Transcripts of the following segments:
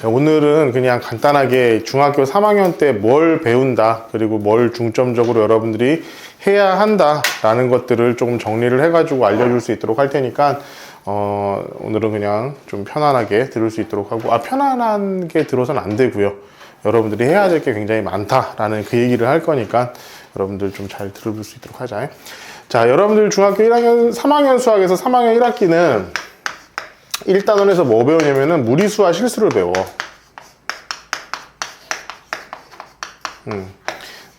오늘은 그냥 간단하게 중학교 3학년 때 뭘 배운다, 그리고 뭘 중점적으로 여러분들이 해야 한다 라는 것들을 조금 정리를 해가지고 알려줄 수 있도록 할 테니까 오늘은 그냥 좀 편안하게 들을 수 있도록 하고, 편안하게 들어서는 안 되고요. 여러분들이 해야 될 게 굉장히 많다라는 그 얘기를 할 거니까 여러분들 좀 잘 들어볼 수 있도록 하자. 자, 여러분들 중학교 1학년, 3학년 수학에서 3학년 1학기는 1단원에서 뭐 배우냐면은 무리수와 실수를 배워.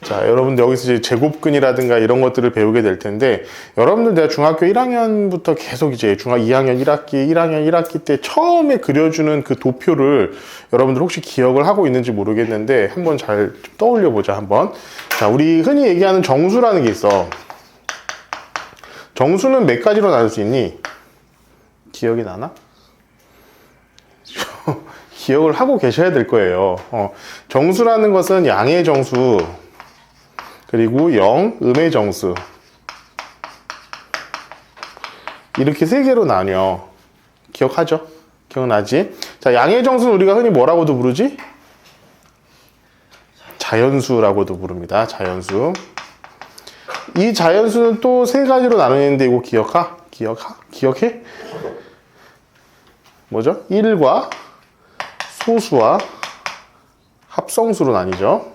자, 여러분들 여기서 이제 제곱근이라든가 이런 것들을 배우게 될 텐데, 여러분들 내가 중학교 1학년부터 계속 이제 중학 2학년 1학기, 1학년 1학기 때 처음에 그려주는 그 도표를 여러분들 혹시 기억을 하고 있는지 모르겠는데 한번 잘 떠올려 보자, 한번. 자, 우리 흔히 얘기하는 정수라는 게 있어. 정수는 몇 가지로 나눌 수 있니? 기억이 나나? 기억을 하고 계셔야 될 거예요. 정수라는 것은 양의 정수, 그리고 음의 정수, 이렇게 세 개로 나뉘어. 기억하죠? 기억나지? 자, 양의 정수는 우리가 흔히 뭐라고도 부르지? 자연수라고도 부릅니다. 자연수. 이 자연수는 또 세 가지로 나누는데 이거 기억해? 뭐죠? 1과 소수와 합성수로 나뉘죠.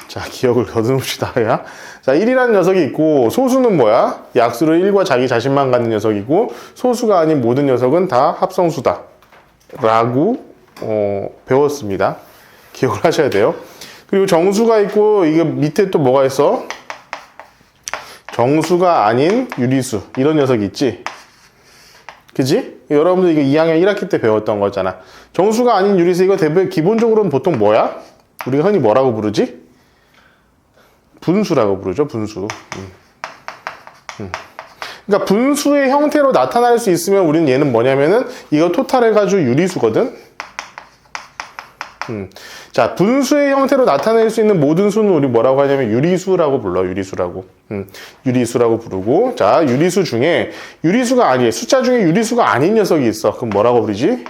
자, 기억을 더듬읍시다. 자, 1이라는 녀석이 있고, 소수는 뭐야? 약수로 1과 자기 자신만 갖는 녀석이고, 소수가 아닌 모든 녀석은 다 합성수다 라고 배웠습니다. 기억을 하셔야 돼요. 그리고 정수가 있고, 이게 밑에 또 뭐가 있어? 정수가 아닌 유리수, 이런 녀석이 있지? 그지? 여러분들 이거 2학년 1학기 때 배웠던 거잖아. 정수가 아닌 유리수, 이거 기본적으로는 보통 뭐야? 우리가 흔히 뭐라고 부르지? 분수라고 부르죠, 분수. 그러니까 분수의 형태로 나타날 수 있으면 우리는 얘는 뭐냐면은 이거 토탈 해가지고 유리수거든. 자, 분수의 형태로 나타낼 수 있는 모든 수는 우리 뭐라고 하냐면 유리수라고 불러, 유리수라고. 유리수라고 부르고, 자, 유리수 중에 유리수가 아니에요. 숫자 중에 유리수가 아닌 녀석이 있어. 그럼 뭐라고 부르지?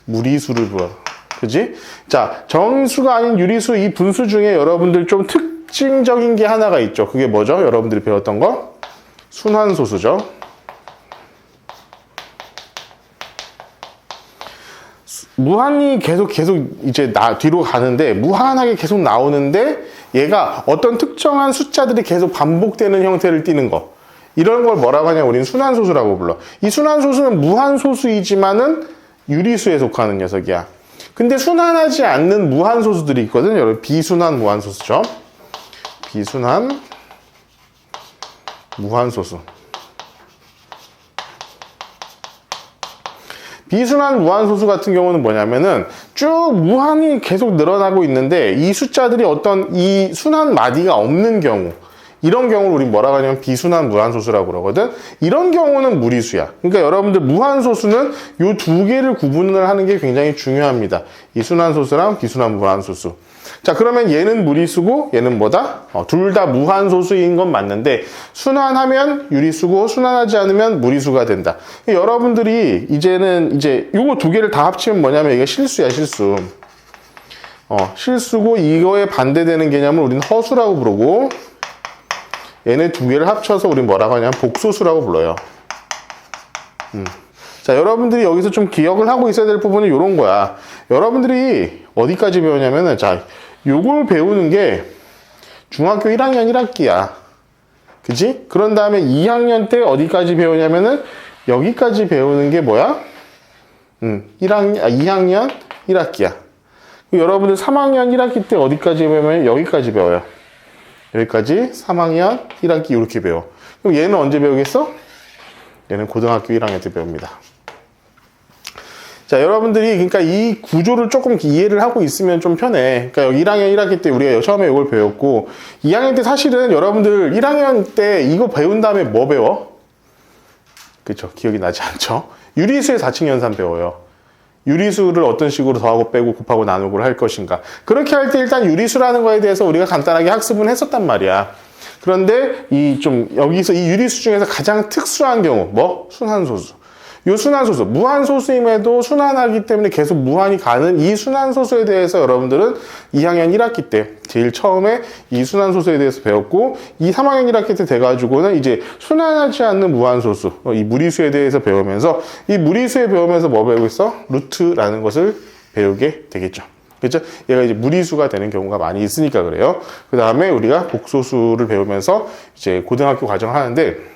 무리수를 불러. 그지? 자, 정수가 아닌 유리수, 이 분수 중에 여러분들 좀 특징적인 게 하나가 있죠. 그게 뭐죠? 여러분들이 배웠던 거? 순환소수죠. 무한히 계속 이제 뒤로 가는데, 무한하게 계속 나오는데, 얘가 어떤 특정한 숫자들이 계속 반복되는 형태를 띠는 거. 이런 걸 뭐라고 하냐면 우리는 순환소수라고 불러. 이 순환소수는 무한소수이지만은 유리수에 속하는 녀석이야. 근데 순환하지 않는 무한소수들이 있거든. 여러분, 비순환 무한소수죠. 비순환 무한소수. 비순환 무한소수 같은 경우는 뭐냐면은 쭉 무한히 계속 늘어나고 있는데 이 숫자들이 어떤 이 순환 마디가 없는 경우, 이런 경우를 우리 뭐라고 하냐면 비순환 무한소수라고 그러거든. 이런 경우는 무리수야. 그러니까 여러분들 무한소수는 이 두 개를 구분을 하는 게 굉장히 중요합니다. 이 순환소수랑 비순환 무한소수. 자, 그러면 얘는 무리수고 얘는 뭐다? 둘 다 무한소수인 건 맞는데, 순환하면 유리수고 순환하지 않으면 무리수가 된다. 여러분들이 이제 요거 두 개를 다 합치면 뭐냐면 이게 실수야, 실수. 실수고, 이거에 반대되는 개념을 우리는 허수라고 부르고, 얘네 두 개를 합쳐서 우리는 뭐라고 하냐면 복소수라고 불러요. 자, 여러분들이 여기서 좀 기억을 하고 있어야 될 부분은 이런 거야. 여러분들이 어디까지 배우냐면은, 자, 요걸 배우는 게 중학교 1학년 1학기야. 그지? 그런 다음에 2학년 때 어디까지 배우냐면은 여기까지 배우는 게 뭐야? 2학년 1학기야. 여러분들 3학년 1학기 때 어디까지 배우면 여기까지 배워요. 여기까지 3학년 1학기 이렇게 배워. 그럼 얘는 언제 배우겠어? 얘는 고등학교 1학년 때 배웁니다. 자, 여러분들이 그러니까 이 구조를 조금 이해를 하고 있으면 좀 편해. 그러니까 여기 1학년 1학기 때 우리가 처음에 이걸 배웠고, 2학년 때 사실은 여러분들 1학년 때 이거 배운 다음에 뭐 배워? 그쵸? 기억이 나지 않죠? 유리수의 4층 연산 배워요. 유리수를 어떤 식으로 더하고 빼고 곱하고 나누고 할 것인가. 그렇게 할 때 일단 유리수라는 거에 대해서 우리가 간단하게 학습은 했었단 말이야. 그런데 여기서 이 유리수 중에서 가장 특수한 경우, 뭐? 순환소수. 이 순환소수, 무한소수임에도 순환하기 때문에 계속 무한이 가는 이 순환소수에 대해서 여러분들은 2학년 1학기 때 제일 처음에 이 순환소수에 대해서 배웠고, 이 3학년 1학기 때 돼가지고는 이제 순환하지 않는 무한소수, 이 무리수에 대해서 배우면서, 이 무리수에 배우면서 뭐 배우고 있어? 루트라는 것을 배우게 되겠죠. 그렇죠? 얘가 이제 무리수가 되는 경우가 많이 있으니까 그래요. 그 다음에 우리가 복소수를 배우면서 이제 고등학교 과정 하는데,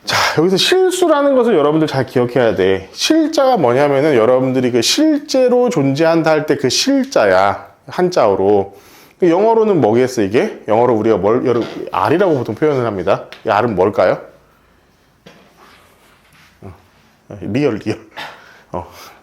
자, 여기서 실수라는 것을 여러분들 잘 기억해야 돼. 실자가 뭐냐면은 여러분들이 그 실제로 존재한다 할 때 그 실자야. 한자어로. 영어로는 뭐겠어, 이게? 영어로 우리가 R이라고 보통 표현을 합니다. 이 R은 뭘까요? 리얼.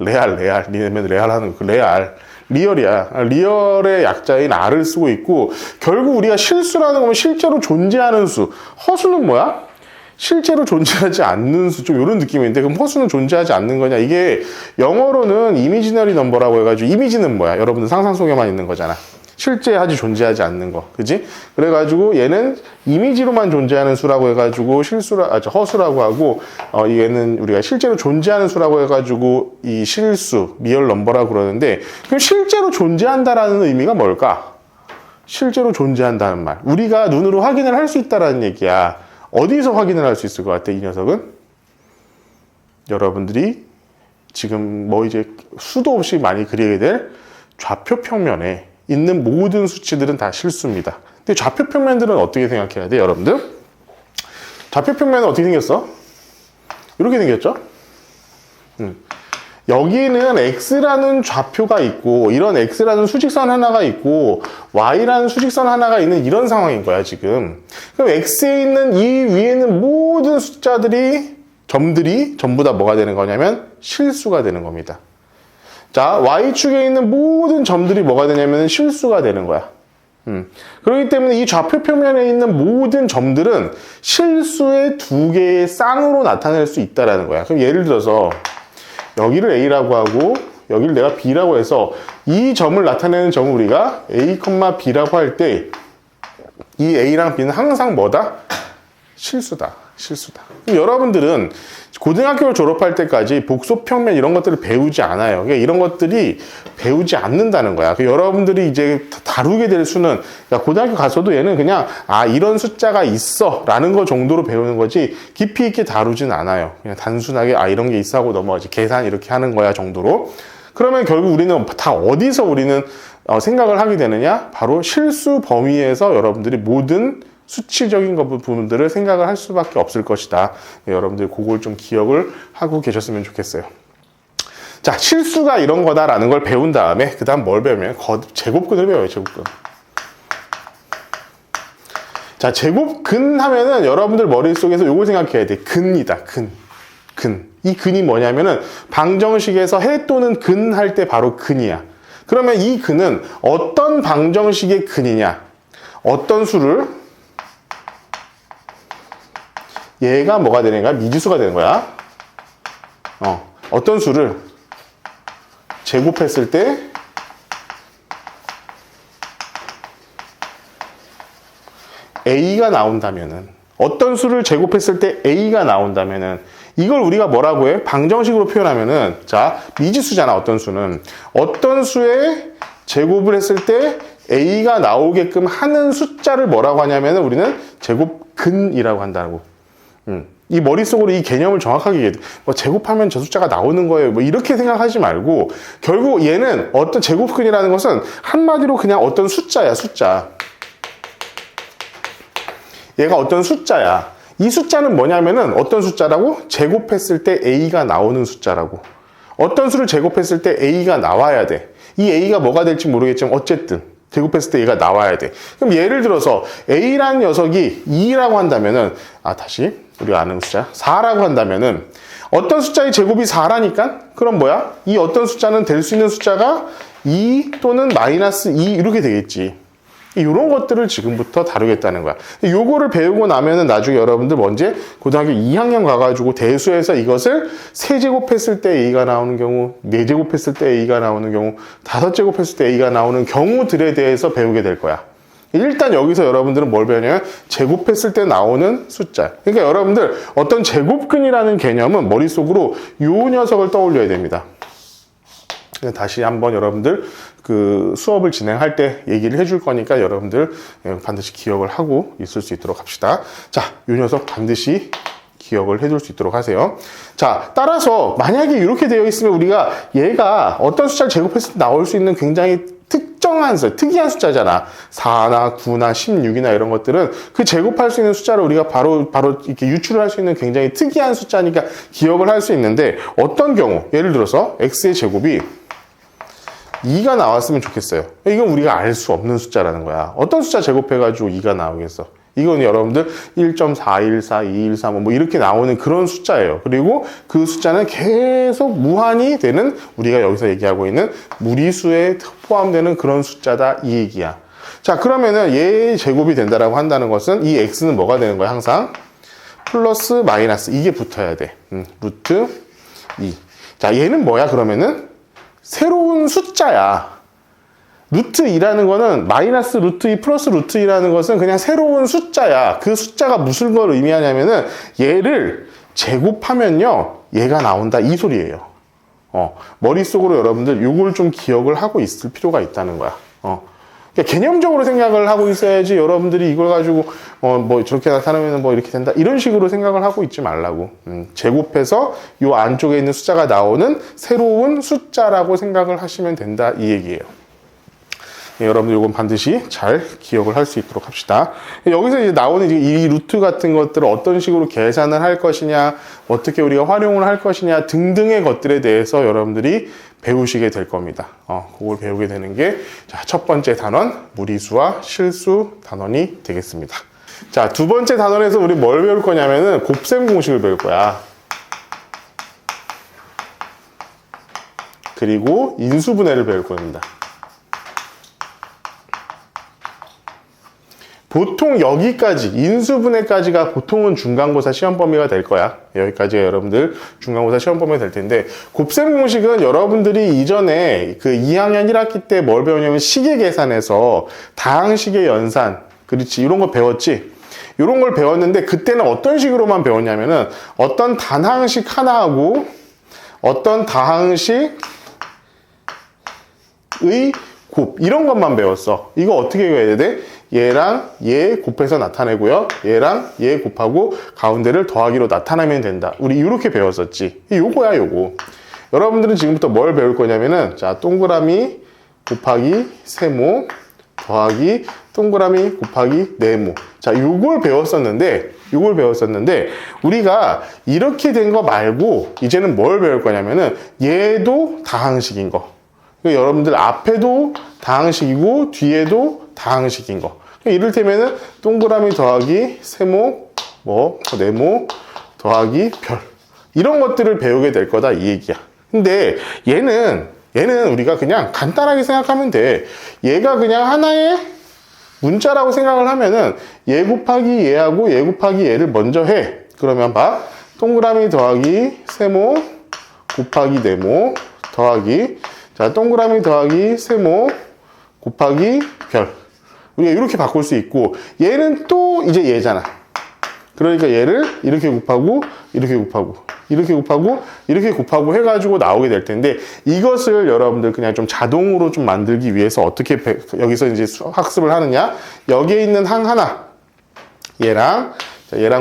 레알. 니네면 레알 하는 그 레알. 리얼이야. 리얼의 약자인 R을 쓰고 있고, 결국 우리가 실수라는 거면 실제로 존재하는 수. 허수는 뭐야? 실제로 존재하지 않는 수, 좀 이런 느낌인데, 그럼 허수는 존재하지 않는 거냐? 이게 영어로는 이미지너리 넘버라고 해가지고, 이미지는 뭐야? 여러분들 상상 속에만 있는 거잖아. 실제하지 존재하지 않는 거, 그지? 그래가지고 얘는 이미지로만 존재하는 수라고 해가지고 허수라고 하고, 얘는 우리가 실제로 존재하는 수라고 해가지고 이 실수, 리얼 넘버라고 그러는데, 그럼 실제로 존재한다라는 의미가 뭘까? 실제로 존재한다는 말, 우리가 눈으로 확인을 할 수 있다라는 얘기야. 어디서 확인을 할 수 있을 것 같아, 이 녀석은? 여러분들이 지금 뭐 이제 수도 없이 많이 그리게 될 좌표 평면에 있는 모든 수치들은 다 실수입니다. 근데 좌표 평면들은 어떻게 생각해야 돼, 여러분들? 좌표 평면은 어떻게 생겼어? 이렇게 생겼죠? 여기는 X라는 좌표가 있고, 이런 X라는 수직선 하나가 있고, Y라는 수직선 하나가 있는 이런 상황인 거야, 지금. 그럼 X에 있는 이 위에 있는 모든 점들이 전부 다 뭐가 되는 거냐면 실수가 되는 겁니다. 자, Y축에 있는 모든 점들이 뭐가 되냐면 실수가 되는 거야. 그렇기 때문에 이 좌표 평면에 있는 모든 점들은 실수의 두 개의 쌍으로 나타낼 수 있다는 거야. 그럼 예를 들어서 여기를 A라고 하고 여기를 내가 B라고 해서 이 점을 나타내는 점을 우리가 A, B라고 할 때 이 A랑 B는 항상 뭐다? 실수다. 그럼 여러분들은 고등학교를 졸업할 때까지 복소평면 이런 것들을 배우지 않아요. 그러니까 이런 것들이 배우지 않는다는 거야. 그러니까 여러분들이 이제 다루게 될 수는, 그러니까 고등학교 가서도 얘는 그냥 이런 숫자가 있어 라는 거 정도로 배우는 거지 깊이 있게 다루진 않아요. 그냥 단순하게 이런 게 있어 하고 넘어가지. 계산 이렇게 하는 거야 정도로. 그러면 결국 우리는 다 어디서 우리는 생각을 하게 되느냐? 바로 실수 범위에서 여러분들이 모든 수치적인 부분들을 생각을 할 수밖에 없을 것이다. 여러분들 그걸 좀 기억을 하고 계셨으면 좋겠어요. 자, 실수가 이런 거다라는 걸 배운 다음에 그 다음 뭘 배우면 제곱근을 배워요. 제곱근. 자, 제곱근 하면은 여러분들 머릿속에서 요걸 생각해야 돼. 근이다. 근. 이 근이 뭐냐면은 방정식에서 해 또는 근 할 때 바로 근이야. 그러면 이 근은 어떤 방정식의 근이냐? 어떤 수를 얘가 뭐가 되는 거야? 미지수가 되는 거야. 어떤 수를 제곱했을 때 A가 나온다면은, 어떤 수를 제곱했을 때 A가 나온다면은, 이걸 우리가 뭐라고 해? 방정식으로 표현하면은, 자, 미지수잖아, 어떤 수는. 어떤 수의 제곱을 했을 때 A가 나오게끔 하는 숫자를 뭐라고 하냐면은, 우리는 제곱근이라고 한다고. 이 머릿속으로 이 개념을 정확하게 제곱하면 저 숫자가 나오는 거예요. 이렇게 생각하지 말고, 결국 얘는 어떤 제곱근이라는 것은 한마디로 그냥 어떤 숫자야, 숫자. 얘가 어떤 숫자야. 이 숫자는 뭐냐면은 어떤 숫자라고? 제곱했을 때 A가 나오는 숫자라고. 어떤 수를 제곱했을 때 A가 나와야 돼. 이 A가 뭐가 될지 모르겠지만 어쨌든 제곱했을 때 얘가 나와야 돼. 그럼 예를 들어서 A라는 녀석이 2라고 한다면은, 다시 우리가 아는 숫자 4라고 한다면은 어떤 숫자의 제곱이 4라니까? 그럼 뭐야? 이 어떤 숫자는 될 수 있는 숫자가 2 또는 마이너스 2 이렇게 되겠지. 이런 것들을 지금부터 다루겠다는 거야. 요거를 배우고 나면은 나중에 여러분들 언제 고등학교 2학년 가가지고 대수에서 이것을 3제곱했을 때 A가 나오는 경우, 4제곱했을 때 A가 나오는 경우, 5제곱했을 때 A가 나오는 경우들에 대해서 배우게 될 거야. 일단 여기서 여러분들은 뭘 배우냐면 제곱했을 때 나오는 숫자. 그러니까 여러분들 어떤 제곱근이라는 개념은 머릿속으로 요 녀석을 떠올려야 됩니다. 다시 한번 여러분들 그 수업을 진행할 때 얘기를 해줄 거니까 여러분들 반드시 기억을 하고 있을 수 있도록 합시다. 자, 요 녀석 반드시 기억을 해둘 수 있도록 하세요. 자, 따라서 만약에 이렇게 되어 있으면 우리가 얘가 어떤 숫자를 제곱했을 때 나올 수 있는 굉장히 특정한 특이한 숫자잖아. 4나 9나 16이나 이런 것들은 그 제곱할 수 있는 숫자를 우리가 바로 이렇게 유출을 할 수 있는 굉장히 특이한 숫자니까 기억을 할 수 있는데 어떤 경우 예를 들어서 x의 제곱이 2가 나왔으면 좋겠어요. 이건 우리가 알 수 없는 숫자라는 거야. 어떤 숫자 제곱해가지고 2가 나오겠어? 이건 여러분들 1.414, 214 뭐 이렇게 나오는 그런 숫자예요. 그리고 그 숫자는 계속 무한히 되는 우리가 여기서 얘기하고 있는 무리수에 포함되는 그런 숫자다 이 얘기야. 자, 그러면은 얘의 제곱이 된다라고 한다는 것은 이 x는 뭐가 되는 거야? 항상 플러스 마이너스 이게 붙어야 돼. 루트 2. 자, 얘는 뭐야? 그러면은 새로운 숫자야. 루트 2라는 거는 마이너스 루트 2 플러스 루트 2라는 것은 그냥 새로운 숫자야. 그 숫자가 무슨 걸 의미하냐면은 얘를 제곱하면요 얘가 나온다 이 소리예요. 머릿속으로 여러분들 요걸 좀 기억을 하고 있을 필요가 있다는 거야. 그러니까 개념적으로 생각을 하고 있어야지 여러분들이 이걸 가지고 뭐 저렇게 나타나면 뭐 이렇게 된다 이런 식으로 생각을 하고 있지 말라고. 제곱해서 요 안쪽에 있는 숫자가 나오는 새로운 숫자라고 생각을 하시면 된다 이 얘기예요. 네, 여러분들 이건 반드시 잘 기억을 할 수 있도록 합시다. 여기서 이제 나오는 이 루트 같은 것들을 어떤 식으로 계산을 할 것이냐, 어떻게 우리가 활용을 할 것이냐 등등의 것들에 대해서 여러분들이 배우시게 될 겁니다. 그걸 배우게 되는 게 첫 번째 단원, 무리수와 실수 단원이 되겠습니다. 자, 두 번째 단원에서 우리 뭘 배울 거냐면은 곱셈 공식을 배울 거야. 그리고 인수분해를 배울 겁니다. 보통 여기까지 인수분해까지가 보통은 중간고사 시험 범위가 될 거야. 여기까지가 여러분들 중간고사 시험 범위가 될 텐데 곱셈 공식은 여러분들이 이전에 그 2학년 1학기 때 뭘 배우냐면 식의 계산에서 다항식의 연산 그렇지 이런 거 배웠지. 이런 걸 배웠는데 그때는 어떤 식으로만 배웠냐면은 어떤 단항식 하나하고 어떤 다항식의 곱 이런 것만 배웠어. 이거 어떻게 해야 돼? 얘랑 얘 곱해서 나타내고요. 얘랑 얘 곱하고 가운데를 더하기로 나타내면 된다. 우리 이렇게 배웠었지. 요거야 요거. 여러분들은 지금부터 뭘 배울 거냐면은 자 동그라미 곱하기 세모 더하기 동그라미 곱하기 네모. 자 요걸 배웠었는데 우리가 이렇게 된 거 말고 이제는 뭘 배울 거냐면은 얘도 다항식인 거. 그러니까 여러분들 앞에도 다항식이고 뒤에도 다항식인 거. 이를테면은 동그라미 더하기 세모, 네모 더하기 별 이런 것들을 배우게 될 거다 이 얘기야. 근데 얘는 우리가 그냥 간단하게 생각하면 돼. 얘가 그냥 하나의 문자라고 생각을 하면은 얘 곱하기 얘하고 얘 곱하기 얘를 먼저 해. 그러면 봐. 동그라미 더하기 세모 곱하기 네모 더하기 자 동그라미 더하기 세모 곱하기 별 우리가 이렇게 바꿀 수 있고 얘는 또 이제 얘잖아. 그러니까 얘를 이렇게 곱하고 이렇게 곱하고 이렇게 곱하고 이렇게 곱하고 해가지고 나오게 될 텐데 이것을 여러분들 그냥 좀 자동으로 좀 만들기 위해서 어떻게 여기서 이제 학습을 하느냐. 여기에 있는 항 하나 얘랑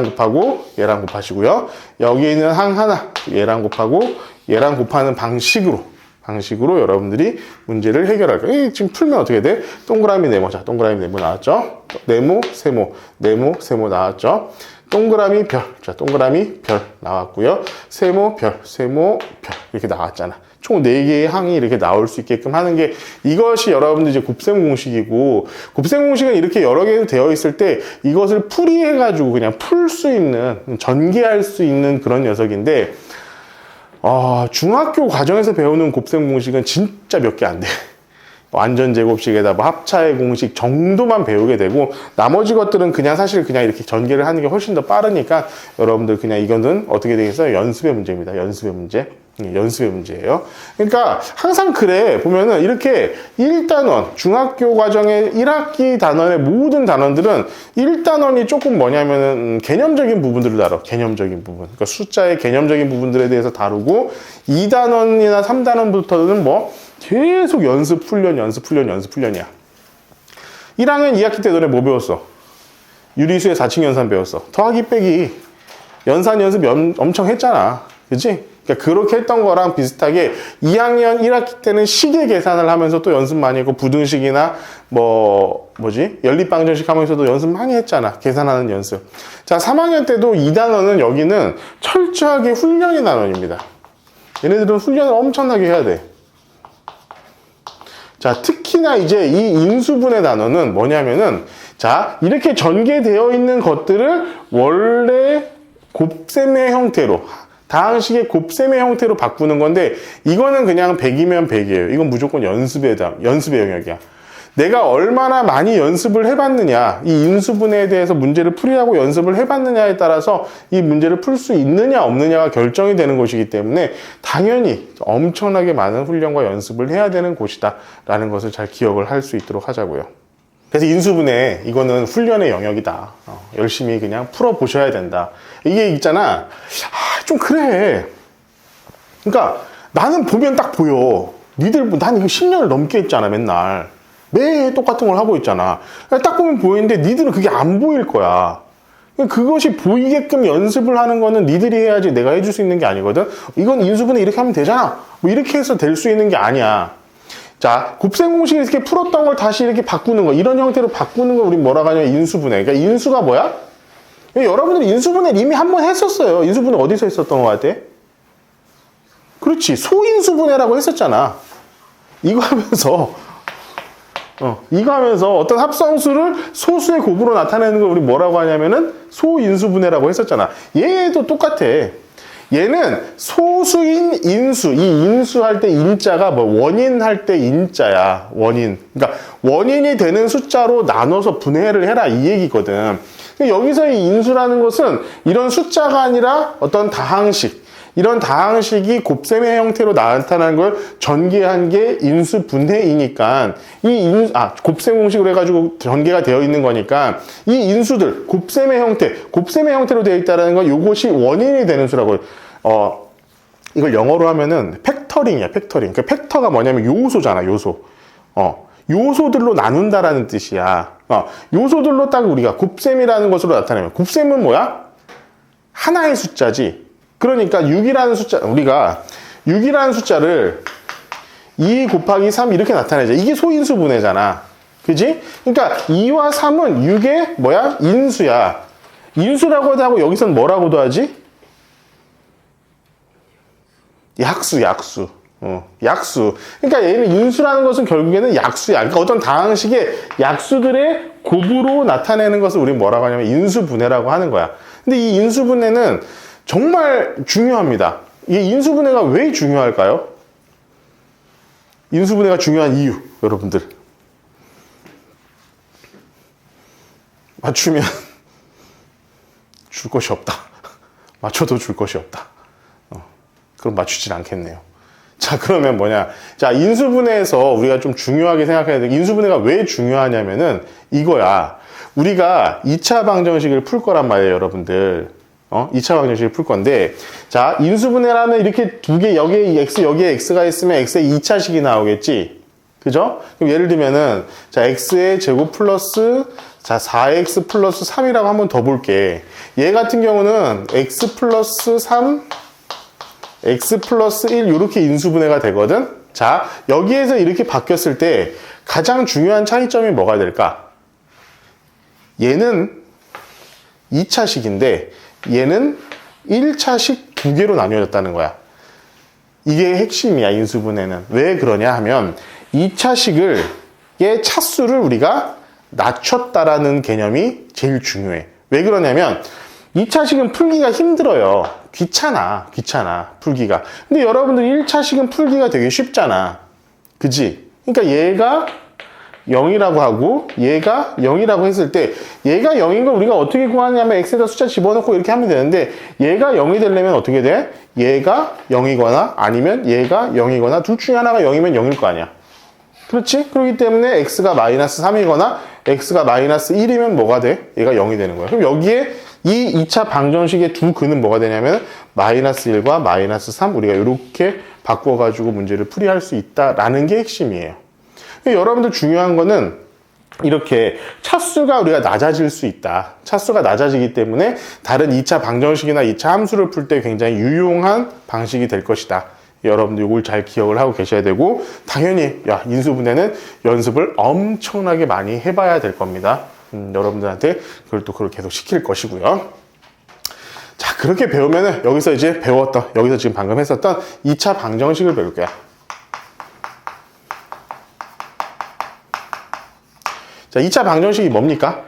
곱하고 얘랑 곱하시고요. 여기에 있는 항 하나 얘랑 곱하고 얘랑 곱하는 방식으로 여러분들이 문제를 해결할 거예요. 지금 풀면 어떻게 돼? 동그라미 네모. 자, 동그라미 네모 나왔죠? 네모, 세모, 네모, 세모 나왔죠? 동그라미 별. 자, 동그라미 별 나왔고요. 세모, 별, 세모, 별. 이렇게 나왔잖아. 총 4개의 항이 이렇게 나올 수 있게끔 하는 게 이것이 여러분들 이제 곱셈 공식이고 곱셈 공식은 이렇게 여러 개 되어 있을 때 이것을 풀이해가지고 그냥 풀 수 있는, 전개할 수 있는 그런 녀석인데 중학교 과정에서 배우는 곱셈 공식은 진짜 몇 개 안 돼. 완전 제곱식에다 뭐 합차의 공식 정도만 배우게 되고 나머지 것들은 그냥 사실 그냥 이렇게 전개를 하는 게 훨씬 더 빠르니까 여러분들 그냥 이거는 어떻게 되겠어요? 연습의 문제입니다. 연습의 문제. 연습의 문제예요. 그러니까 항상 그래. 보면은 이렇게 1단원, 중학교 과정의 1학기 단원의 모든 단원들은 1단원이 조금 뭐냐면은 개념적인 부분들을 다뤄. 개념적인 부분. 그러니까 숫자의 개념적인 부분들에 대해서 다루고 2단원이나 3단원부터는 뭐 계속 연습, 훈련, 연습, 훈련, 연습, 훈련이야. 1학년 2학기 때 너네 뭐 배웠어? 유리수의 4층 연산 배웠어. 더하기 빼기. 연산 연습 엄청 했잖아. 그치? 그러니까 그렇게 했던 거랑 비슷하게 2학년 1학기 때는 시계 계산을 하면서 또 연습 많이 했고 부등식이나 연립방정식 하면서도 연습 많이 했잖아. 계산하는 연습. 자, 3학년 때도 2단원은 여기는 철저하게 훈련의 단원입니다. 얘네들은 훈련을 엄청나게 해야 돼. 자, 특히나 이제 이 인수분해 단원은 뭐냐면은 자, 이렇게 전개되어 있는 것들을 원래 곱셈의 형태로 다항식의 곱셈의 형태로 바꾸는 건데 이거는 그냥 100이면 100이에요. 이건 무조건 연습의 영역이야. 내가 얼마나 많이 연습을 해봤느냐, 이 인수분해에 대해서 문제를 풀이하고 연습을 해봤느냐에 따라서 이 문제를 풀 수 있느냐 없느냐가 결정이 되는 것이기 때문에 당연히 엄청나게 많은 훈련과 연습을 해야 되는 곳이다 라는 것을 잘 기억을 할 수 있도록 하자고요. 그래서 인수분해 이거는 훈련의 영역이다. 열심히 그냥 풀어보셔야 된다. 이게 있잖아. 좀 그래. 그러니까 나는 보면 딱 보여. 난 이거 10년을 넘게 했잖아, 맨날. 매일 똑같은 걸 하고 있잖아. 딱 보면 보이는데 니들은 그게 안 보일 거야. 그것이 보이게끔 연습을 하는 거는 니들이 해야지 내가 해줄 수 있는 게 아니거든. 이건 인수분해 이렇게 하면 되잖아. 뭐 이렇게 해서 될 수 있는 게 아니야. 자, 곱셈 공식 이렇게 풀었던 걸 다시 이렇게 바꾸는 거, 이런 형태로 바꾸는 걸 우리 뭐라고 하냐면 인수분해. 그러니까 인수가 뭐야? 여러분들이 인수분해를 이미 한 번 했었어요. 인수분해 어디서 했었던 것 같아? 그렇지. 소인수분해라고 했었잖아. 이거 하면서 어떤 합성수를 소수의 곱으로 나타내는 걸 우리 뭐라고 하냐면은 소인수분해라고 했었잖아. 얘도 똑같아. 얘는 소수인 인수, 이 인수할 때 인자가 원인 할 때 인자야. 원인. 그러니까 원인이 되는 숫자로 나눠서 분해를 해라 이 얘기거든. 여기서 이 인수라는 것은 이런 숫자가 아니라 어떤 다항식, 이런 다항식이 곱셈의 형태로 나타나는 걸 전개한 게 인수분해이니까 곱셈 공식으로 해가지고 전개가 되어 있는 거니까 이 인수들, 곱셈의 형태로 되어 있다는 건 이것이 원인이 되는 수라고. 이걸 영어로 하면은 팩터링이야, 팩터링. 그러니까 팩터가 뭐냐면 요소잖아, 요소. 요소들로 나눈다라는 뜻이야. 요소들로 딱 우리가 곱셈이라는 것으로 나타내면, 곱셈은 뭐야? 하나의 숫자지. 그러니까 6이라는 숫자, 우리가 6이라는 숫자를 2 곱하기 3 이렇게 나타내자. 이게 소인수분해잖아. 그지? 그러니까 2와 3은 6의 뭐야? 인수야. 인수라고도 하고 여기서는 뭐라고도 하지? 약수. 약수. 그러니까 얘는 인수라는 것은 결국에는 약수야. 그러니까 어떤 다항식의 약수들의 곱으로 나타내는 것을 우리는 뭐라고 하냐면 인수분해라고 하는 거야. 근데 이 인수분해는 정말 중요합니다. 이 인수분해가 왜 중요할까요? 인수분해가 중요한 이유, 여러분들. 맞추면 줄 것이 없다. 맞춰도 줄 것이 없다. 그럼 맞추진 않겠네요. 자, 그러면 뭐냐. 자, 인수분해에서 우리가 좀 중요하게 생각해야 돼. 인수분해가 왜 중요하냐면은 이거야. 우리가 2차 방정식을 풀 거란 말이에요, 여러분들. 2차 방정식을 풀 건데, 자, 인수분해라면 이렇게 두 개, 여기에 x, 여기에 x가 있으면 x의 2차식이 나오겠지? 그죠? 그럼 예를 들면은, 자, x의 제곱 플러스, 자, 4x 플러스 3이라고 한번 더 볼게. 얘 같은 경우는 x 플러스 3, x 플러스 1 이렇게 인수분해가 되거든. 자, 여기에서 이렇게 바뀌었을 때 가장 중요한 차이점이 뭐가 될까? 얘는 2차식인데 얘는 1차식 두 개로 나뉘어졌다는 거야. 이게 핵심이야, 인수분해는. 왜 그러냐 하면 2차식의 차수를 우리가 낮췄다라는 개념이 제일 중요해. 왜 그러냐면 2차식은 풀기가 힘들어요. 귀찮아 풀기가. 근데 여러분들 1차식은 풀기가 되게 쉽잖아. 그지? 그러니까 얘가 0이라고 하고 얘가 0이라고 했을 때 얘가 0인 걸 우리가 어떻게 구하냐면 x에다 숫자 집어넣고 이렇게 하면 되는데 얘가 0이 되려면 어떻게 돼? 얘가 0이거나 아니면 얘가 0이거나 둘 중에 하나가 0이면 0일 거 아니야. 그렇지? 그렇기 때문에 x가 마이너스 3이거나 x가 마이너스 1이면 뭐가 돼? 얘가 0이 되는 거야. 그럼 여기에 이 2차 방정식의 두 근은 뭐가 되냐면 마이너스 1과 마이너스 3 우리가 이렇게 바꿔가지고 문제를 풀이할 수 있다라는 게 핵심이에요. 여러분들 중요한 거는 이렇게 차수가 우리가 낮아질 수 있다. 차수가 낮아지기 때문에 다른 2차 방정식이나 2차 함수를 풀 때 굉장히 유용한 방식이 될 것이다. 여러분들 이걸 잘 기억을 하고 계셔야 되고 당연히 인수분해는 연습을 엄청나게 많이 해봐야 될 겁니다. 여러분들한테 그걸 계속 시킬 것이고요. 자, 그렇게 배우면은 여기서 이제 배웠던 여기서 지금 방금 했었던 2차 방정식을 배울 거야. 자, 2차 방정식이 뭡니까?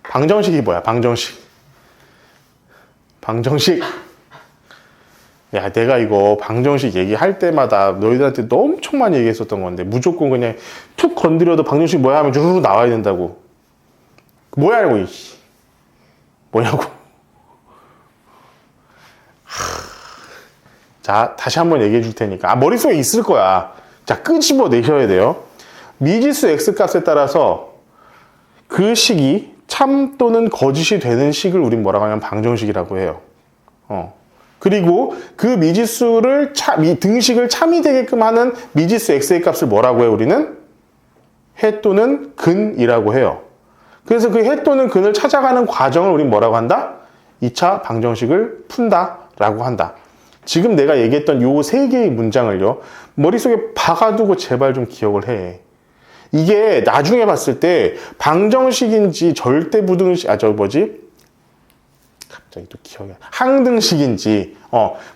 방정식이 뭐야? 방정식. 야, 내가 이거 방정식 얘기할 때마다 너희들한테 엄청 많이 얘기했었던 건데 무조건 그냥 툭 건드려도 방정식 뭐야 하면 주르륵 나와야 된다고. 뭐야 이거. 뭐냐고. 자, 다시 한번 얘기해 줄 테니까. 머릿속에 있을 거야. 자, 끄집어 내셔야 돼요. 미지수 x값에 따라서 그 식이 참 또는 거짓이 되는 식을 우린 뭐라고 하냐면 방정식이라고 해요. 그리고 그 미지수를 등식을 참이 되게끔 하는 미지수 x의 값을 뭐라고 해요? 우리는 해 또는 근이라고 해요. 그래서 그 해 또는 근을 찾아가는 과정을 우린 뭐라고 한다? 2차 방정식을 푼다라고 한다. 지금 내가 얘기했던 요 세 개의 문장을요 머릿속에 박아두고 제발 좀 기억을 해. 이게 나중에 봤을 때 방정식인지 절대부등식 갑자기 또 기억이 안 나. 항등식인지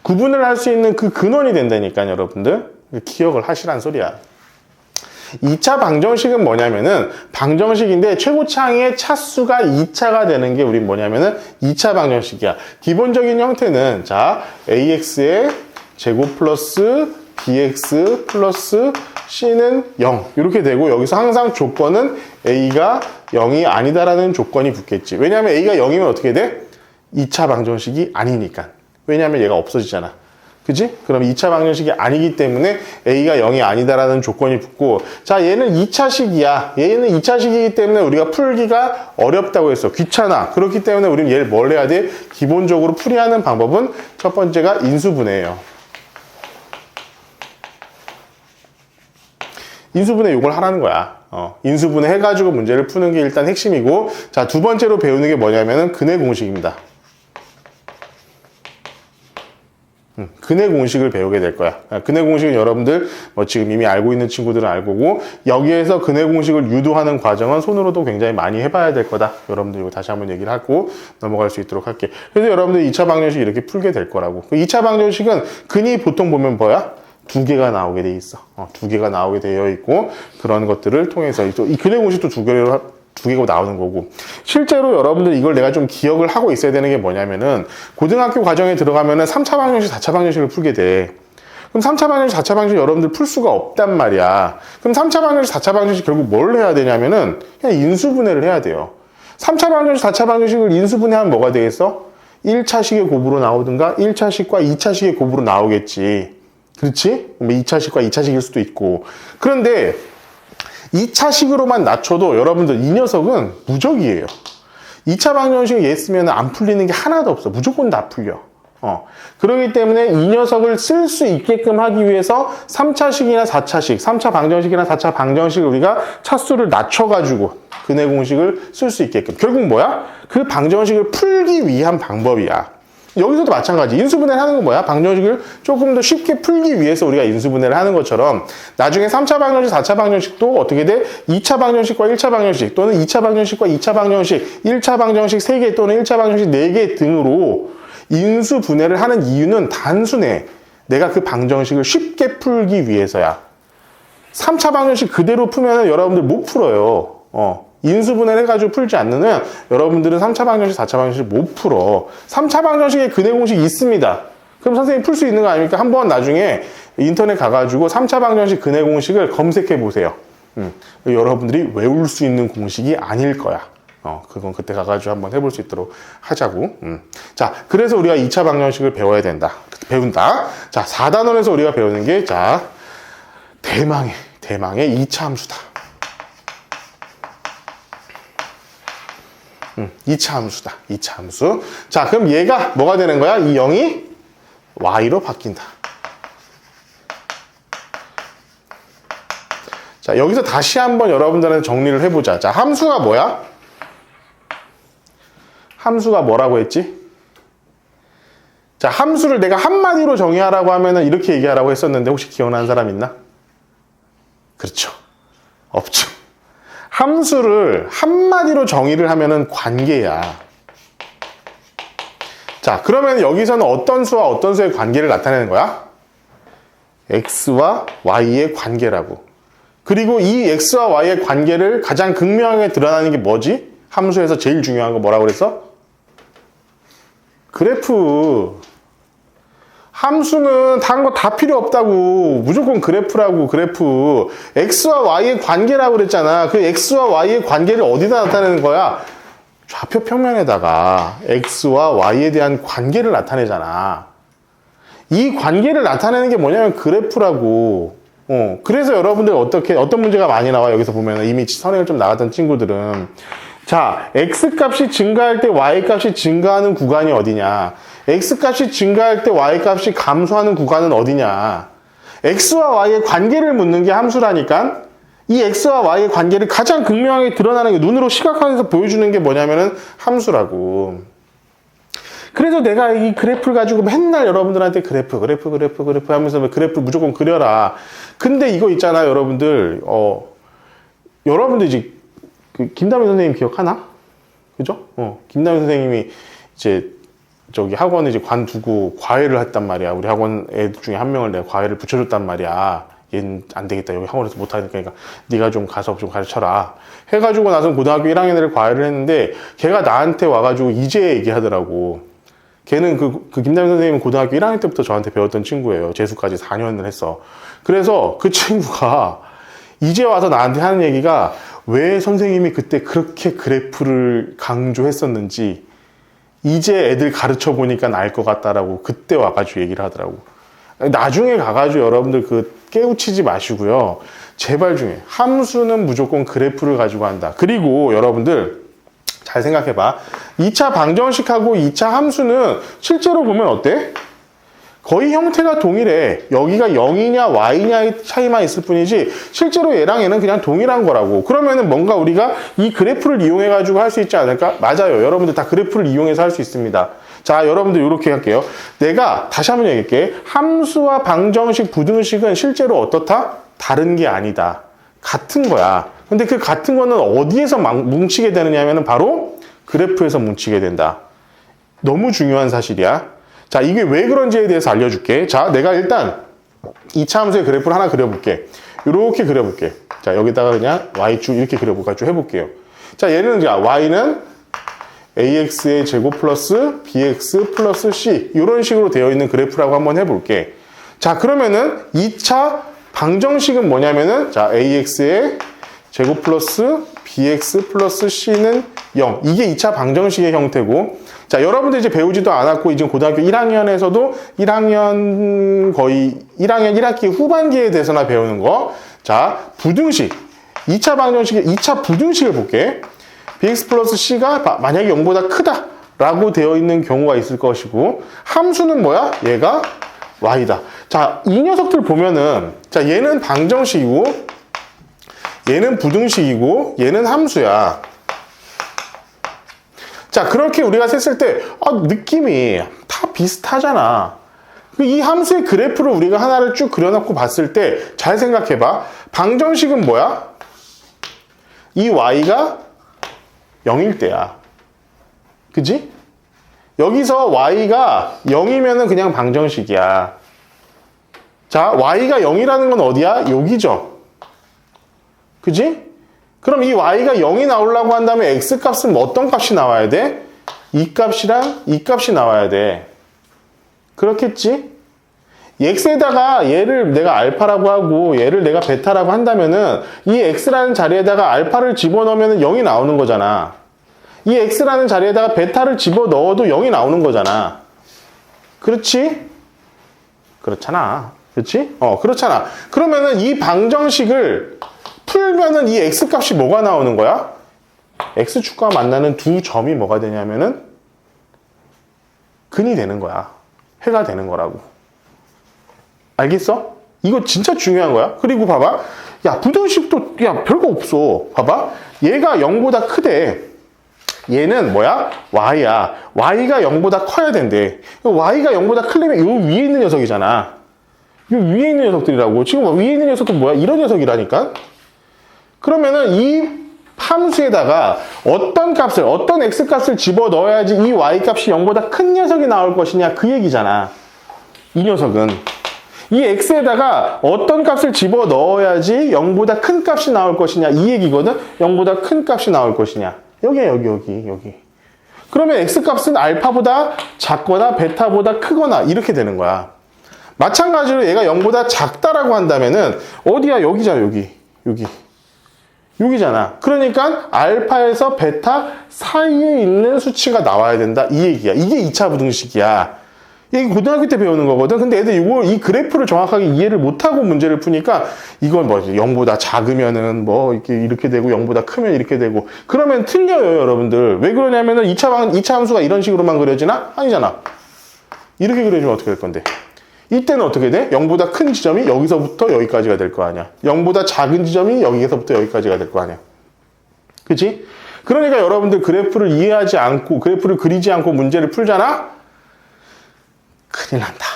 구분을 할 수 있는 그 근원이 된다니까요, 여러분들. 기억을 하시란 소리야. 2차 방정식은 뭐냐면은 방정식인데 최고차항의 차수가 2차가 되는 게 우린 뭐냐면은 2차 방정식이야. 기본적인 형태는 자, ax의 제곱 플러스 bx 플러스 c는 0 이렇게 되고 여기서 항상 조건은 a가 0이 아니다라는 조건이 붙겠지. 왜냐하면 a가 0이면 어떻게 돼? 2차 방정식이 아니니까. 왜냐하면 얘가 없어지잖아. 그지? 그럼 2차 방정식이 아니기 때문에 a가 0이 아니다라는 조건이 붙고 자, 얘는 2차식이야. 얘는 2차식이기 때문에 우리가 풀기가 어렵다고 했어. 귀찮아. 그렇기 때문에 우리는 얘를 뭘 해야 돼? 기본적으로 풀이하는 방법은 첫 번째가 인수분해예요. 인수분해 이걸 하라는 거야. 인수분해 해가지고 문제를 푸는 게 일단 핵심이고 자, 두 번째로 배우는 게 뭐냐면은 근해 공식입니다. 근해 공식을 배우게 될 거야. 근해 공식은 여러분들 지금 이미 알고 있는 친구들은 알고 고 여기에서 근해 공식을 유도하는 과정은 손으로도 굉장히 많이 해봐야 될 거다. 여러분들 이거 다시 한번 얘기를 하고 넘어갈 수 있도록 할게. 그래서 여러분들 2차 방정식 이렇게 풀게 될 거라고. 그 2차 방정식은 근이 보통 보면 뭐야? 두 개가 나오게 돼 있어. 두 개가 나오게 되어 있고 그런 것들을 통해서 이 근해 공식도 두 개가 나오는 거고 실제로 여러분들 이걸 내가 좀 기억을 하고 있어야 되는 게 뭐냐면은 고등학교 과정에 들어가면은 3차 방정식, 4차 방정식을 풀게 돼. 그럼 3차 방정식, 4차 방정식 여러분들 풀 수가 없단 말이야. 그럼 3차 방정식, 4차 방정식 결국 뭘 해야 되냐면은 그냥 인수분해를 해야 돼요. 3차 방정식, 4차 방정식을 인수분해하면 뭐가 되겠어? 1차식의 곱으로 나오든가 1차식과 2차식의 곱으로 나오겠지. 그렇지? 2차식과 2차식일 수도 있고. 그런데 2차식으로만 낮춰도 여러분들 이 녀석은 무적이에요. 2차 방정식 얘 쓰면 안 풀리는 게 하나도 없어. 무조건 다 풀려. 그렇기 때문에 이 녀석을 쓸 수 있게끔 하기 위해서 3차식이나 4차식, 3차 방정식이나 4차 방정식을 우리가 차수를 낮춰가지고 근해 공식을 쓸 수 있게끔. 결국 뭐야? 그 방정식을 풀기 위한 방법이야. 여기서도 마찬가지. 인수분해를 하는 건 뭐야? 방정식을 조금 더 쉽게 풀기 위해서 우리가 인수분해를 하는 것처럼 나중에 3차 방정식, 4차 방정식도 어떻게 돼? 2차 방정식과 1차 방정식 또는 2차 방정식과 2차 방정식, 1차 방정식 3개 또는 1차 방정식 4개 등으로 인수분해를 하는 이유는 단순해. 내가 그 방정식을 쉽게 풀기 위해서야. 3차 방정식 그대로 풀면 여러분들 못 풀어요. 인수분해를 해가지고 풀지 않으면 여러분들은 3차 방정식, 4차 방정식 못 풀어. 3차 방정식에 근해 공식이 있습니다. 그럼 선생님 풀 수 있는 거 아닙니까? 한번 나중에 인터넷 가가지고 3차 방정식 근해 공식을 검색해 보세요. 여러분들이 외울 수 있는 공식이 아닐 거야. 그건 그때 가가지고 한번 해볼 수 있도록 하자고. 자, 그래서 우리가 2차 방정식을 배운다. 자, 4단원에서 우리가 배우는 게, 자, 대망의 2차 함수다. 2차 함수다. 2차 함수. 자, 그럼 얘가 뭐가 되는 거야? 이 0이 y로 바뀐다. 자, 여기서 다시 한번 여러분들한테 정리를 해보자. 자, 함수가 뭐야? 함수가 뭐라고 했지? 자, 함수를 내가 한마디로 정의하라고 하면은 이렇게 얘기하라고 했었는데 혹시 기억나는 사람 있나? 그렇죠. 없죠. 함수를 한마디로 정의를 하면은 관계야. 자, 그러면 여기서는 어떤 수와 어떤 수의 관계를 나타내는 거야? x와 y의 관계라고. 그리고 이 x와 y의 관계를 가장 극명하게 드러나는 게 뭐지? 함수에서 제일 중요한 거 뭐라고 그랬어? 그래프. 함수는 다른 거 다 필요 없다고. 무조건 그래프라고. 그래프. x와 y의 관계라고 그랬잖아. 그 x와 y의 관계를 어디다 나타내는 거야? 좌표 평면에다가 x와 y에 대한 관계를 나타내잖아. 이 관계를 나타내는 게 뭐냐면 그래프라고. 그래서 여러분들 어떤 문제가 많이 나와. 여기서 보면 이미 선행을 좀 나갔던 친구들은, 자, x값이 증가할 때 y값이 증가하는 구간이 어디냐? x값이 증가할 때 y값이 감소하는 구간은 어디냐? x와 y의 관계를 묻는 게 함수라니까. 이 x와 y의 관계를 가장 극명하게 드러나는 게, 눈으로 시각화해서 보여주는 게 뭐냐면은 함수라고. 그래서 내가 이 그래프를 가지고 맨날 여러분들한테 그래프 하면서 그래프 무조건 그려라. 근데 이거 있잖아요, 여러분들. 여러분들 이제 김다미 선생님 기억하나? 그죠? 김다미 선생님이 이제 저기 학원에 이제 관두고 과외를 했단 말이야. 우리 학원 애들 중에 한 명을 내가 과외를 붙여줬단 말이야. 얘는 안 되겠다. 여기 학원에서 못하니까. 그러니까 네가 좀 가서 좀 가르쳐라. 해가지고 나서 고등학교 1학년을 과외를 했는데 걔가 나한테 와가지고 이제 얘기하더라고. 걔는 그 김다미 선생님은 고등학교 1학년 때부터 저한테 배웠던 친구예요. 재수까지 4년을 했어. 그래서 그 친구가 이제 와서 나한테 하는 얘기가, 왜 선생님이 그때 그렇게 그래프를 강조했었는지 이제 애들 가르쳐 보니까 알 것 같다라고 그때 와가지고 얘기를 하더라고. 나중에 가가지고 여러분들 깨우치지 마시고요. 제발 중에 함수는 무조건 그래프를 가지고 한다. 그리고 여러분들 잘 생각해봐. 2차 방정식하고 2차 함수는 실제로 보면 어때? 거의 형태가 동일해. 여기가 0이냐 y냐의 차이만 있을 뿐이지 실제로 얘랑 얘는 그냥 동일한 거라고. 그러면은 뭔가 우리가 이 그래프를 이용해 가지고 할 수 있지 않을까? 맞아요. 여러분들 다 그래프를 이용해서 할 수 있습니다. 자, 여러분들 이렇게 할게요. 내가 다시 한번 얘기할게. 함수와 방정식, 부등식은 실제로 어떻다? 다른 게 아니다. 같은 거야. 근데 그 같은 거는 어디에서 뭉치게 되느냐면은 바로 그래프에서 뭉치게 된다. 너무 중요한 사실이야. 자, 이게 왜 그런지에 대해서 알려줄게. 자, 내가 일단 2차 함수의 그래프를 하나 그려볼게. 이렇게 그려볼게. 자, 여기다가 그냥 y축 이렇게 그려가지고 해볼게요. 자, 얘는 자, y는 ax의 제곱 플러스 bx 플러스 c 이런 식으로 되어 있는 그래프라고 한번 해볼게. 자, 그러면은 2차 방정식은 뭐냐면은, 자, ax의 제곱 플러스 bx 플러스 c는 0. 이게 2차 방정식의 형태고, 자, 여러분들 이제 배우지도 않았고, 이제 고등학교 1학년에서도 1학년 1학기 후반기에 대해서나 배우는 거. 자, 부등식. 2차 방정식의 2차 부등식을 볼게. bx 플러스 c가 만약에 0보다 크다라고 되어 있는 경우가 있을 것이고, 함수는 뭐야? 얘가 y다. 자, 이 녀석들 보면은, 자, 얘는 방정식이고, 얘는 부등식이고, 얘는 함수야. 자, 그렇게 우리가 셌을 때 느낌이 다 비슷하잖아. 이 함수의 그래프를 우리가 하나를 쭉 그려놓고 봤을 때 잘 생각해봐. 방정식은 뭐야? 이 y가 0일 때야. 그지? 여기서 y가 0이면은 그냥 방정식이야. 자, y가 0이라는 건 어디야? 여기죠. 그지? 그럼 이 y가 0이 나오려고 한다면 x값은 어떤 값이 나와야 돼? 이 값이랑 이 값이 나와야 돼. 그렇겠지? 이 x에다가 얘를 내가 알파라고 하고 얘를 내가 베타라고 한다면은 이 x라는 자리에다가 알파를 집어넣으면 0이 나오는 거잖아. 이 x라는 자리에다가 베타를 집어넣어도 0이 나오는 거잖아. 그렇지? 그렇잖아. 그렇지? 그렇잖아. 그러면은 이 방정식을 풀면은 이 x 값이 뭐가 나오는 거야? x축과 만나는 두 점이 뭐가 되냐면은 근이 되는 거야. 해가 되는 거라고. 알겠어? 이거 진짜 중요한 거야. 그리고 봐봐. 야, 부등식도 야 별거 없어. 봐봐. 얘가 0보다 크대. 얘는 뭐야? y야. y가 0보다 커야 된대. y가 0보다 크려면 요 위에 있는 녀석이잖아. 요 위에 있는 녀석들이라고. 지금 위에 있는 녀석은 뭐야? 이런 녀석이라니까. 그러면은 이 함수에다가 어떤 값을, 어떤 x값을 집어넣어야지 이 y값이 0보다 큰 녀석이 나올 것이냐 그 얘기잖아. 이 녀석은. 이 x에다가 어떤 값을 집어넣어야지 0보다 큰 값이 나올 것이냐 이 얘기거든. 0보다 큰 값이 나올 것이냐. 여기야 여기. 그러면 x값은 알파보다 작거나 베타보다 크거나 이렇게 되는 거야. 마찬가지로 얘가 0보다 작다라고 한다면은 어디야? 여기잖아. 여기잖아. 그러니까 알파에서 베타 사이에 있는 수치가 나와야 된다 이 얘기야. 이게 2차 부등식이야. 이게 고등학교 때 배우는 거거든. 근데 애들 이 그래프를 정확하게 이해를 못하고 문제를 푸니까 이건 뭐지? 0보다 작으면은 뭐 이렇게 되고 0보다 크면 이렇게 되고 그러면 틀려요, 여러분들. 왜 그러냐면은 2차 함수가 이런 식으로만 그려지나? 아니잖아. 이렇게 그려지면 어떻게 될 건데? 이때는 어떻게 돼? 0보다 큰 지점이 여기서부터 여기까지가 될 거 아니야. 0보다 작은 지점이 여기서부터 여기까지가 될 거 아니야. 그치? 그러니까 여러분들 그래프를 이해하지 않고, 그래프를 그리지 않고 문제를 풀잖아? 큰일 난다.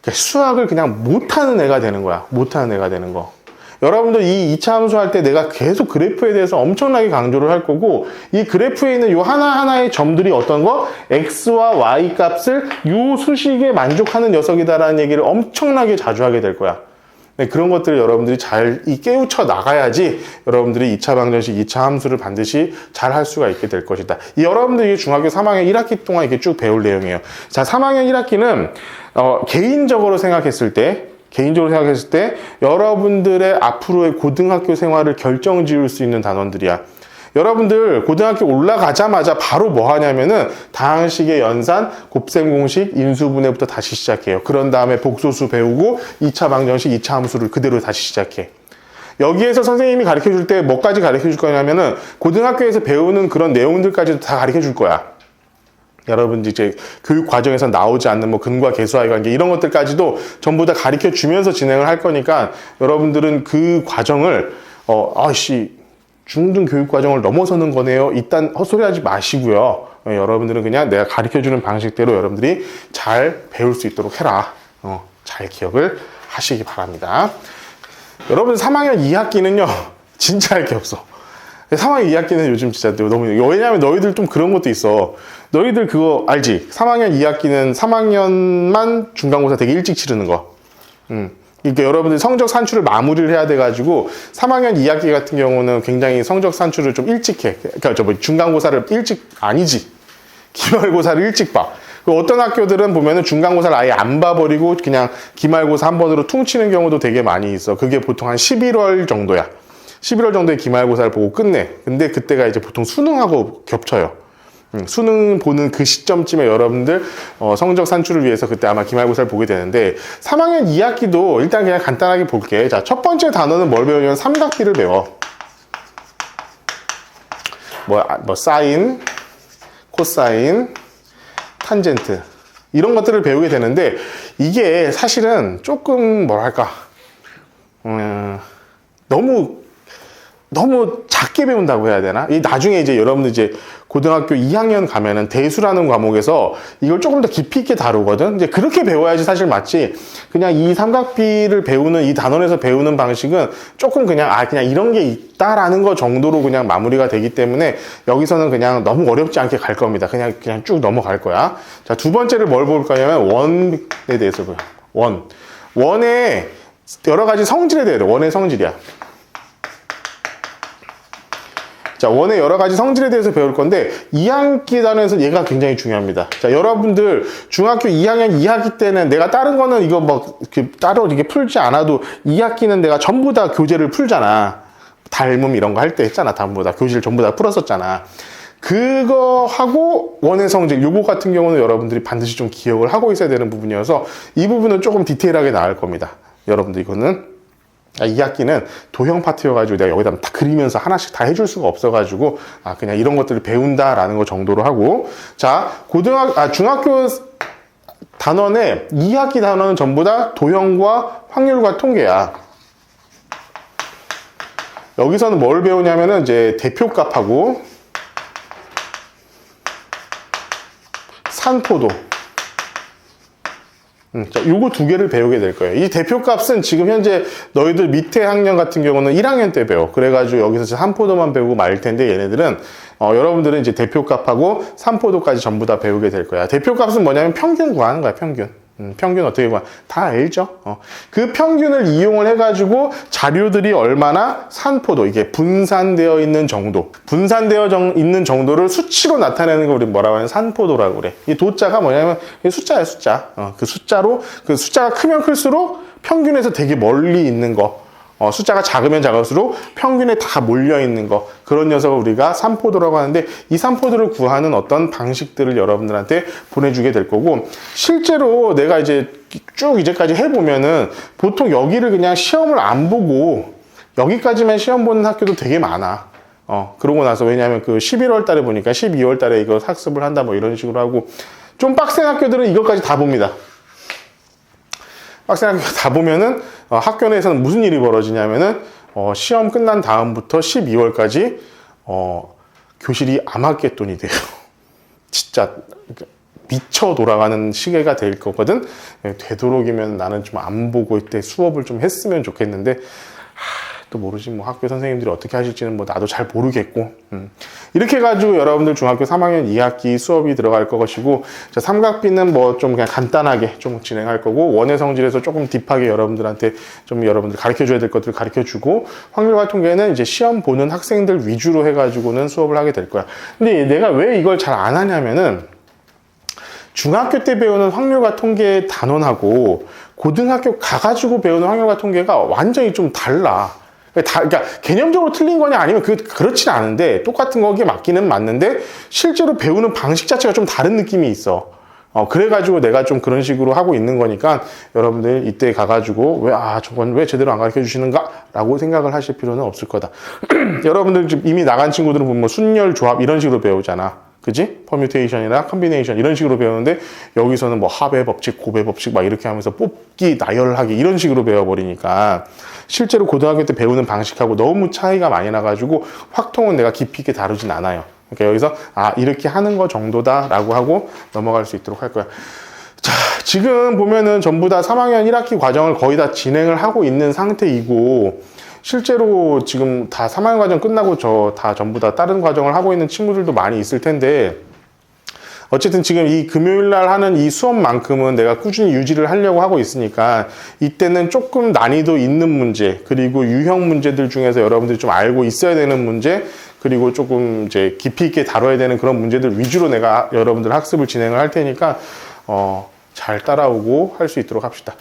수학을 그냥 못하는 애가 되는 거야. 못하는 애가 되는 거. 여러분들 이 2차 함수 할 때 내가 계속 그래프에 대해서 엄청나게 강조를 할 거고 이 그래프에 있는 요 하나하나의 점들이 어떤 거? x와 y 값을 요 수식에 만족하는 녀석이다라는 얘기를 엄청나게 자주 하게 될 거야. 네, 그런 것들을 여러분들이 잘 깨우쳐 나가야지 여러분들이 2차 방정식, 2차 함수를 반드시 잘 할 수가 있게 될 것이다. 여러분들이 중학교 3학년 1학기 동안 이렇게 쭉 배울 내용이에요. 자, 3학년 1학기는 개인적으로 생각했을 때 여러분들의 앞으로의 고등학교 생활을 결정지을 수 있는 단원들이야. 여러분들 고등학교 올라가자마자 바로 뭐 하냐면은 다항식의 연산, 곱셈공식, 인수분해부터 다시 시작해요. 그런 다음에 복소수 배우고 2차 방정식, 2차 함수를 그대로 다시 시작해. 여기에서 선생님이 가르쳐 줄 때 뭐까지 가르쳐 줄 거냐면은 고등학교에서 배우는 그런 내용들까지도 다 가르쳐 줄 거야. 여러분들 이제 교육 과정에서 나오지 않는 뭐 근과 계수와의 관계 이런 것들까지도 전부 다 가르쳐 주면서 진행을 할 거니까 여러분들은 그 과정을 중등 교육 과정을 넘어서는 거네요. 일단 헛소리하지 마시고요. 여러분들은 그냥 내가 가르쳐 주는 방식대로 여러분들이 잘 배울 수 있도록 해라. 잘 기억을 하시기 바랍니다. 여러분 3학년 2학기는요. 진짜 할 게 없어. 3학년 2학기는 요즘 진짜 너무, 왜냐면 너희들 좀 그런 것도 있어. 너희들 그거 알지? 3학년 2학기는 3학년만 중간고사 되게 일찍 치르는 거. 그러니까 여러분들 성적 산출을 마무리를 해야 돼가지고 3학년 2학기 같은 경우는 굉장히 성적 산출을 좀 일찍 해. 그러니까 중간고사를 일찍, 아니지. 기말고사를 일찍 봐. 어떤 학교들은 보면은 중간고사를 아예 안 봐버리고 그냥 기말고사 한 번으로 퉁치는 경우도 되게 많이 있어. 그게 보통 한 11월 정도야. 11월 정도에 기말고사를 보고 끝내. 근데 그때가 이제 보통 수능하고 겹쳐요. 수능 보는 그 시점쯤에 여러분들 성적 산출을 위해서 그때 아마 기말고사를 보게 되는데 3학년 2학기도 일단 그냥 간단하게 볼게. 자, 첫 번째 단어는 뭘 배우냐면 삼각비를 배워. 사인, 코사인, 탄젠트 이런 것들을 배우게 되는데 이게 사실은 조금 뭐랄까 너무 작게 배운다고 해야 되나? 나중에 이제 여러분들 이제 고등학교 2학년 가면은 대수라는 과목에서 이걸 조금 더 깊이 있게 다루거든? 이제 그렇게 배워야지 사실 맞지. 그냥 이 삼각비를 배우는, 이 단원에서 배우는 방식은 조금 그냥 이런 게 있다라는 거 정도로 그냥 마무리가 되기 때문에 여기서는 그냥 너무 어렵지 않게 갈 겁니다. 그냥 쭉 넘어갈 거야. 자, 두 번째를 뭘 볼 거냐면 원에 대해서 봐요. 원의 여러 가지 성질에 대해 원의 성질이야. 자, 원의 여러 가지 성질에 대해서 배울 건데 2학기 단원에서 얘가 굉장히 중요합니다. 자, 여러분들 중학교 2학년 2학기 때는 내가 다른 거는 이거 뭐 따로 이렇게 풀지 않아도 2학기는 내가 전부 다 교재를 풀잖아. 닮음 이런 거 할 때 했잖아. 전부 다 교재를 전부 다 풀었었잖아. 그거 하고 원의 성질 요거 같은 경우는 여러분들이 반드시 좀 기억을 하고 있어야 되는 부분이어서 이 부분은 조금 디테일하게 나올 겁니다. 여러분들 이거는 2학기는 도형 파트여가지고 내가 여기다 다 그리면서 하나씩 다 해줄 수가 없어가지고 그냥 이런 것들을 배운다라는 거 정도로 하고, 자, 중학교 단원의 2학기 단원은 전부 다 도형과 확률과 통계야. 여기서는 뭘 배우냐면은 이제 대표값하고 산포도. 자, 요거 두 개를 배우게 될 거예요. 이 대표값은 지금 현재 너희들 밑에 학년 같은 경우는 1학년 때 배워. 그래가지고 여기서 산포도만 배우고 말 텐데 얘네들은 여러분들은 이제 대표값하고 산포도까지 전부 다 배우게 될 거야. 대표값은 뭐냐면 평균 구하는 거야, 평균. 평균 어떻게 구하? 다 알죠? 그 평균을 이용을 해가지고 자료들이 얼마나 산포도, 이게 분산되어 있는 정도, 분산되어 있는 정도를 수치로 나타내는 걸 우리 뭐라고 하냐면 산포도라고 그래. 이 도자가 뭐냐면 숫자야, 숫자. 그 숫자로, 그 숫자가 크면 클수록 평균에서 되게 멀리 있는 거. 숫자가 작으면 작을수록 평균에 다 몰려있는 거, 그런 녀석을 우리가 산포도라고 하는데, 이 산포도를 구하는 어떤 방식들을 여러분들한테 보내주게 될 거고, 실제로 내가 이제 쭉 이제까지 해보면은 보통 여기를 그냥 시험을 안 보고 여기까지만 시험 보는 학교도 되게 많아. 그러고 나서, 왜냐하면 그 11월 달에 보니까 12월 달에 이거 학습을 한다 뭐 이런 식으로 하고, 좀 빡센 학교들은 이것까지 다 봅니다. 빡센 학교 다 보면은 학교 내에서는 무슨 일이 벌어지냐면은 시험 끝난 다음부터 12월까지 교실이 아마겟돈이 돼요. 진짜 미쳐 돌아가는 시계가 될 거거든. 되도록이면 나는 좀 안 보고 이때 수업을 좀 했으면 좋겠는데, 또 모르지 뭐 학교 선생님들이 어떻게 하실지는 뭐 나도 잘 모르겠고. 이렇게 해가지고 여러분들 중학교 3학년 2학기 수업이 들어갈 것이고, 자, 삼각비는 뭐 좀 그냥 간단하게 좀 진행할 거고, 원의 성질에서 조금 딥하게 여러분들한테 좀 여러분들 가르쳐 줘야 될 것들을 가르쳐 주고, 확률과 통계는 이제 시험 보는 학생들 위주로 해가지고는 수업을 하게 될 거야. 근데 내가 왜 이걸 잘 안 하냐면은, 중학교 때 배우는 확률과 통계 단원하고 고등학교 가가지고 배우는 확률과 통계가 완전히 좀 달라. 그러니까 개념적으로 틀린 거냐 아니면 그렇진 않은데, 똑같은 거기에 맞기는 맞는데 실제로 배우는 방식 자체가 좀 다른 느낌이 있어. 그래가지고 내가 좀 그런 식으로 하고 있는 거니까 여러분들 이때 가가지고 저건 왜 제대로 안 가르쳐 주시는가? 라고 생각을 하실 필요는 없을 거다. 여러분들 지금 이미 나간 친구들은 보면 뭐 순열 조합 이런 식으로 배우잖아. 그지? 퍼뮤테이션이나 컨비네이션 이런 식으로 배우는데, 여기서는 뭐 합의 법칙, 곱의 법칙 막 이렇게 하면서 뽑기, 나열하기 이런 식으로 배워버리니까 실제로 고등학교 때 배우는 방식하고 너무 차이가 많이 나가지고 확통은 내가 깊이 있게 다루진 않아요. 그러니까 여기서 이렇게 하는 거 정도다라고 하고 넘어갈 수 있도록 할 거야. 자, 지금 보면은 전부 다 3학년 1학기 과정을 거의 다 진행을 하고 있는 상태이고, 실제로 지금 다 3학년 과정 끝나고 다 전부 다 다른 과정을 하고 있는 친구들도 많이 있을 텐데, 어쨌든 지금 이 금요일 날 하는 이 수업만큼은 내가 꾸준히 유지를 하려고 하고 있으니까, 이때는 조금 난이도 있는 문제, 그리고 유형 문제들 중에서 여러분들이 좀 알고 있어야 되는 문제, 그리고 조금 이제 깊이 있게 다뤄야 되는 그런 문제들 위주로 내가 여러분들 학습을 진행을 할 테니까 잘 따라오고 할 수 있도록 합시다.